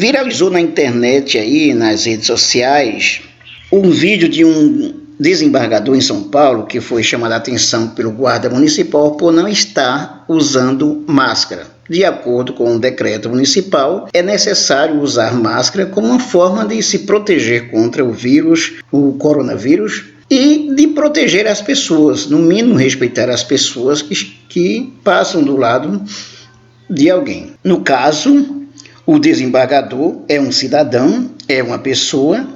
Viralizou na internet aí, nas redes sociais, um vídeo de um desembargador em São Paulo que foi chamado a atenção pelo guarda municipal por não estar usando máscara. De acordo com o decreto municipal, é necessário usar máscara como uma forma de se proteger contra o vírus, o coronavírus, e de proteger as pessoas, no mínimo respeitar as pessoas que passam do lado de alguém. No caso, o desembargador é um cidadão, é uma pessoa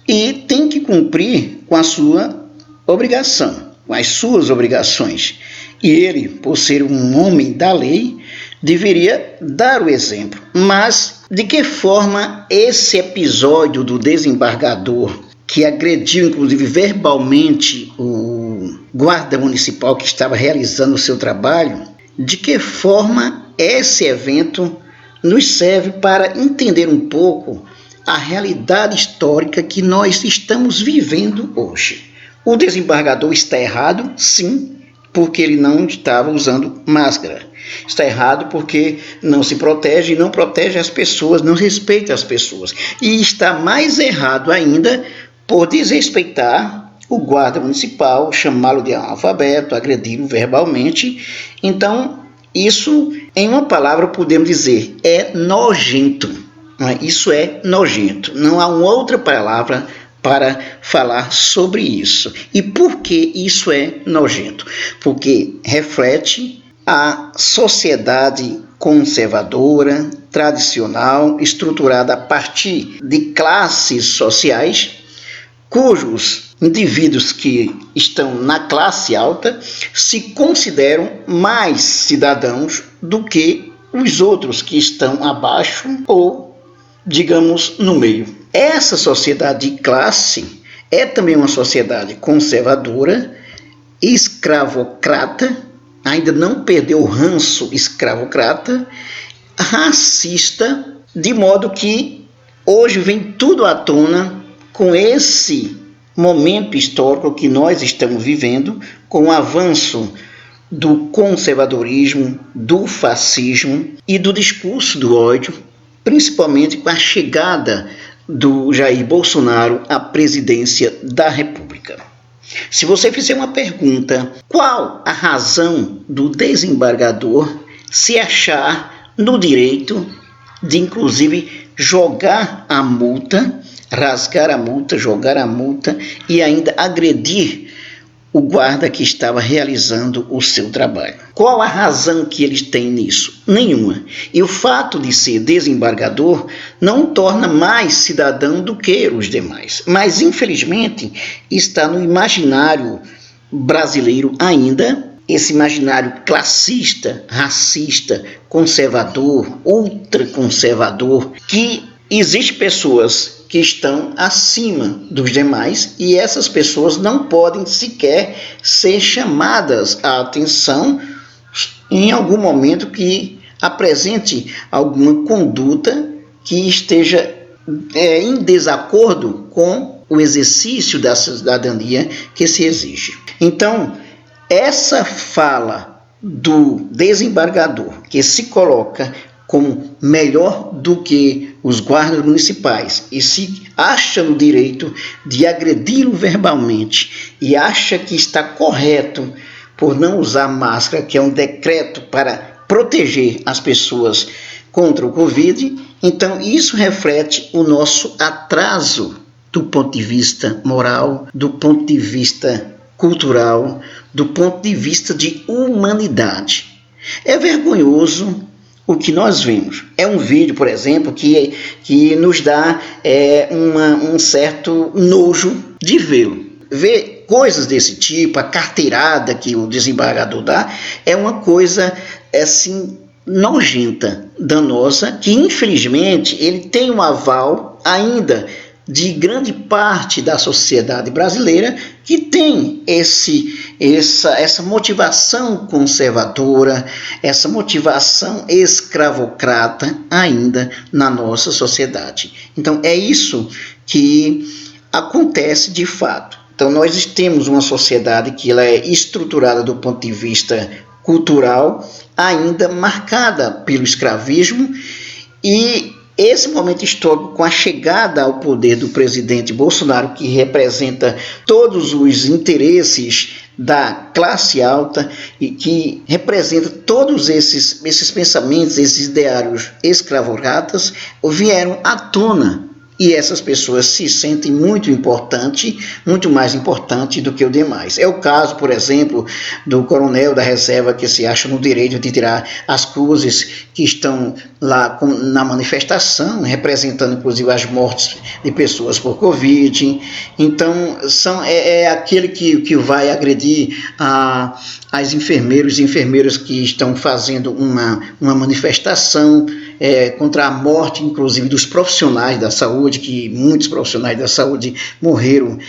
e tem que cumprir com a sua obrigação, com as suas obrigações. E ele, por ser um homem da lei, deveria dar o exemplo. Mas de que forma esse episódio do desembargador, que agrediu inclusive verbalmente o guarda municipal que estava realizando o seu trabalho, de que forma esse evento nos serve para entender um pouco a realidade histórica que nós estamos vivendo hoje? O desembargador está errado? Sim, porque ele não estava usando máscara. Está errado porque não se protege e não protege as pessoas, não respeita as pessoas. E está mais errado ainda por desrespeitar o guarda municipal, chamá-lo de analfabeto, agredi-lo verbalmente. Então, isso, em uma palavra, podemos dizer, é nojento. Isso é nojento. Não há uma outra palavra para falar sobre isso. E por que isso é nojento? Porque reflete a sociedade conservadora, tradicional, estruturada a partir de classes sociais, cujos indivíduos que estão na classe alta se consideram mais cidadãos do que os outros que estão abaixo ou, digamos, no meio. Essa sociedade de classe é também uma sociedade conservadora, escravocrata, ainda não perdeu o ranço escravocrata, racista, de modo que hoje vem tudo à tona com esse momento histórico que nós estamos vivendo, com o avanço do conservadorismo, do fascismo e do discurso do ódio, principalmente com a chegada do Jair Bolsonaro à presidência da República. Se você fizer uma pergunta, qual a razão do desembargador se achar no direito de, inclusive, jogar a multa, rasgar a multa, jogar a multa e ainda agredir o guarda que estava realizando o seu trabalho? Qual a razão que eles têm nisso? Nenhuma. E o fato de ser desembargador não o torna mais cidadão do que os demais. Mas, infelizmente, está no imaginário brasileiro ainda, esse imaginário classista, racista, conservador, ultraconservador, que existem pessoas que estão acima dos demais e essas pessoas não podem sequer ser chamadas à atenção em algum momento que apresente alguma conduta que esteja em desacordo com o exercício da cidadania que se exige. Então, essa fala do desembargador, que se coloca como melhor do que os guardas municipais e se acha no direito de agredi-lo verbalmente e acha que está correto por não usar máscara, que é um decreto para proteger as pessoas contra o Covid, então isso reflete o nosso atraso do ponto de vista moral, do ponto de vista cultural, do ponto de vista de humanidade. É vergonhoso o que nós vimos. É um vídeo, por exemplo, que nos dá um certo nojo de vê-lo. Ver coisas desse tipo, a carteirada que o desembargador dá, é uma coisa assim nojenta, danosa, que infelizmente ele tem um aval ainda de grande parte da sociedade brasileira que tem essa motivação conservadora, essa motivação escravocrata ainda na nossa sociedade. Então é isso que acontece de fato. Então nós temos uma sociedade que ela é estruturada do ponto de vista cultural, ainda marcada pelo escravismo, e esse momento histórico, com a chegada ao poder do presidente Bolsonaro, que representa todos os interesses da classe alta e que representa todos esses pensamentos, esses ideários escravocratas, vieram à tona. E essas pessoas se sentem muito mais importante do que o demais. É o caso, por exemplo, do coronel da reserva que se acha no direito de tirar as cruzes que estão lá na manifestação, representando inclusive as mortes de pessoas por Covid. Então, é aquele que vai agredir as enfermeiros e enfermeiras que estão fazendo uma manifestação contra a morte, inclusive, dos profissionais da saúde, que muitos profissionais da saúde morreram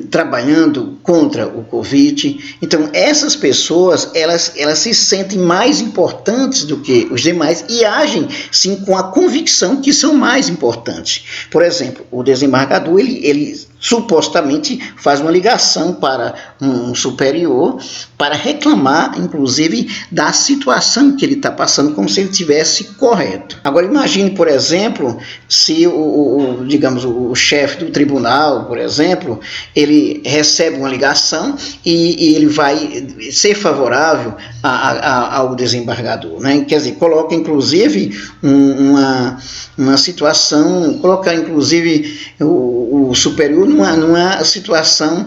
trabalhando contra o Covid. Então, essas pessoas, elas se sentem mais importantes do que os demais e agem, sim, com a convicção que são mais importantes. Por exemplo, o desembargador, ele supostamente faz uma ligação para um superior para reclamar, inclusive, da situação que ele está passando, como se ele estivesse correto. Agora, imagine, por exemplo, se o chefe do tribunal, por exemplo, ele recebe uma ligação e ele vai ser favorável ao desembargador, né? Quer dizer, coloca, inclusive, uma situação, colocar, inclusive, o superior numa situação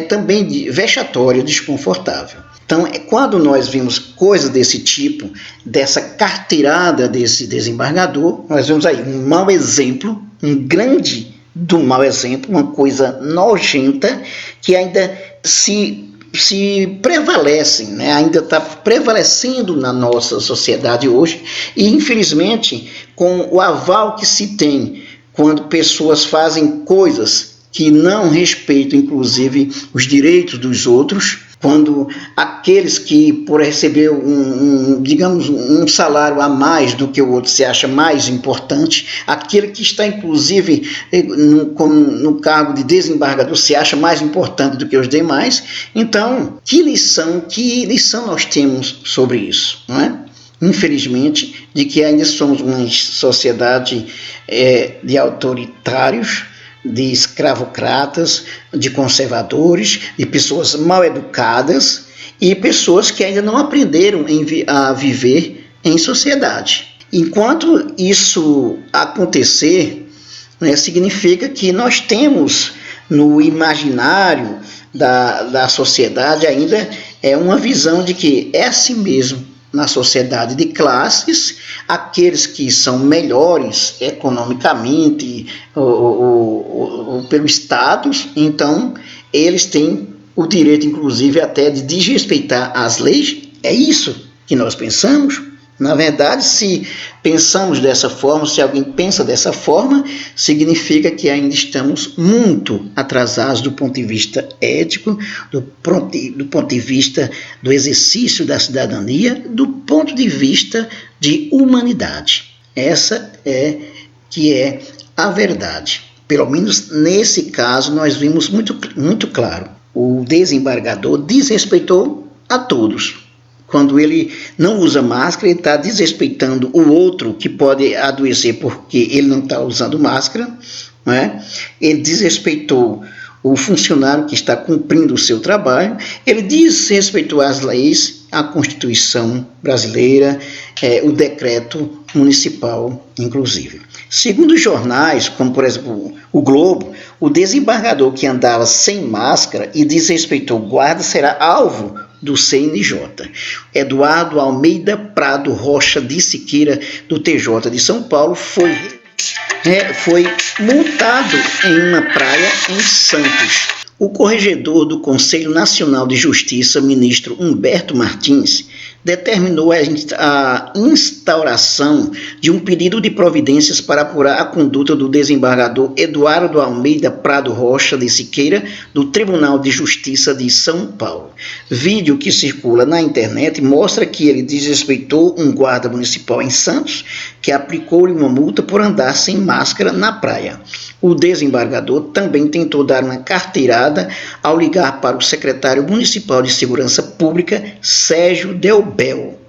também vexatória, desconfortável. Então, quando nós vimos coisas desse tipo, dessa carteirada desse desembargador, nós vemos aí um mau exemplo, um grande do mau exemplo, uma coisa nojenta que ainda se prevalecem, né? Ainda está prevalecendo na nossa sociedade hoje e, infelizmente, com o aval que se tem quando pessoas fazem coisas que não respeitam, inclusive, os direitos dos outros, quando aqueles que, por receber um salário a mais do que o outro, se acha mais importante, aquele que está, inclusive, no cargo de desembargador, se acha mais importante do que os demais. Então, que lição nós temos sobre isso, não é? Infelizmente, de que ainda somos uma sociedade de autoritários, de escravocratas, de conservadores, de pessoas mal educadas e pessoas que ainda não aprenderam a viver em sociedade. Enquanto isso acontecer, né, significa que nós temos no imaginário da sociedade ainda uma visão de que é assim mesmo. Na sociedade de classes, aqueles que são melhores economicamente ou pelo status, então eles têm o direito, inclusive, até de desrespeitar as leis. É isso que nós pensamos. Na verdade, se pensamos dessa forma, se alguém pensa dessa forma, significa que ainda estamos muito atrasados do ponto de vista ético, do ponto de vista do exercício da cidadania, do ponto de vista de humanidade. Essa que é a verdade. Pelo menos nesse caso, nós vimos muito claro. O desembargador desrespeitou a todos. Quando ele não usa máscara, ele está desrespeitando o outro que pode adoecer porque ele não está usando máscara, não é? Ele desrespeitou o funcionário que está cumprindo o seu trabalho, ele desrespeitou as leis, a Constituição brasileira, o decreto municipal, inclusive. Segundo os jornais, como por exemplo o Globo, o desembargador que andava sem máscara e desrespeitou o guarda será alvo do CNJ. Eduardo Almeida Prado Rocha de Siqueira, do TJ de São Paulo, foi multado em uma praia em Santos. O corregedor do Conselho Nacional de Justiça, ministro Humberto Martins, determinou a instauração de um pedido de providências para apurar a conduta do desembargador Eduardo Almeida Prado Rocha de Siqueira, do Tribunal de Justiça de São Paulo. Vídeo que circula na internet mostra que ele desrespeitou um guarda municipal em Santos, que aplicou-lhe uma multa por andar sem máscara na praia. O desembargador também tentou dar uma carteirada ao ligar para o secretário municipal de Segurança Pública, Sérgio Delbel.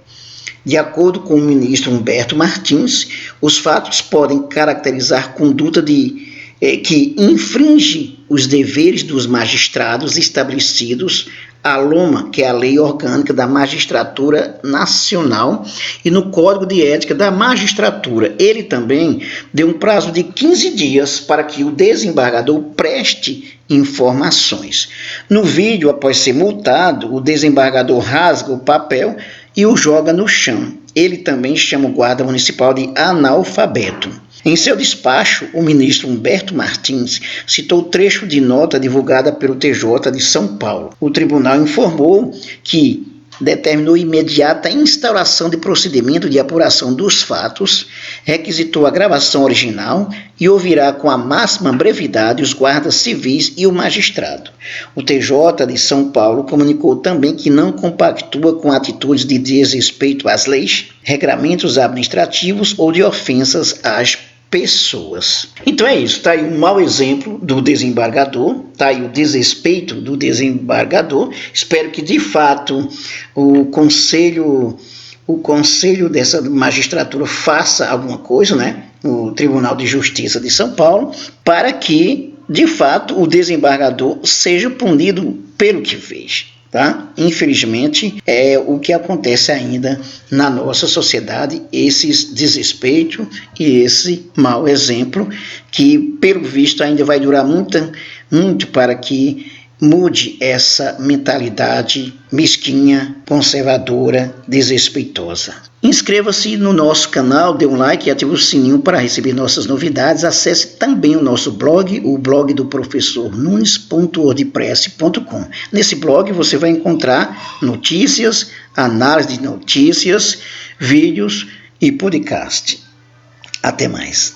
De acordo com o ministro Humberto Martins, os fatos podem caracterizar conduta que infringe os deveres dos magistrados estabelecidos a LOMA, que é a Lei Orgânica da Magistratura Nacional, e no Código de Ética da Magistratura. Ele também deu um prazo de 15 dias para que o desembargador preste informações. No vídeo, após ser multado, o desembargador rasga o papel e o joga no chão. Ele também chama o guarda municipal de analfabeto. Em seu despacho, o ministro Humberto Martins citou trecho de nota divulgada pelo TJ de São Paulo. O tribunal informou que determinou imediata instauração de procedimento de apuração dos fatos, requisitou a gravação original e ouvirá com a máxima brevidade os guardas civis e o magistrado. O TJ de São Paulo comunicou também que não compactua com atitudes de desrespeito às leis, regramentos administrativos ou de ofensas às pessoas. Então é isso, está aí um mau exemplo do desembargador, está aí o desrespeito do desembargador. Espero que de fato o conselho dessa magistratura faça alguma coisa, né? O Tribunal de Justiça de São Paulo, para que de fato o desembargador seja punido pelo que fez. Tá? Infelizmente, é o que acontece ainda na nossa sociedade, esses desrespeito e esse mau exemplo, que, pelo visto, ainda vai durar muito para que mude essa mentalidade mesquinha, conservadora, desrespeitosa. Inscreva-se no nosso canal, dê um like e ative o sininho para receber nossas novidades. Acesse também o nosso blog, o blog do professor Nunes.wordpress.com. Nesse blog você vai encontrar notícias, análise de notícias, vídeos e podcast. Até mais.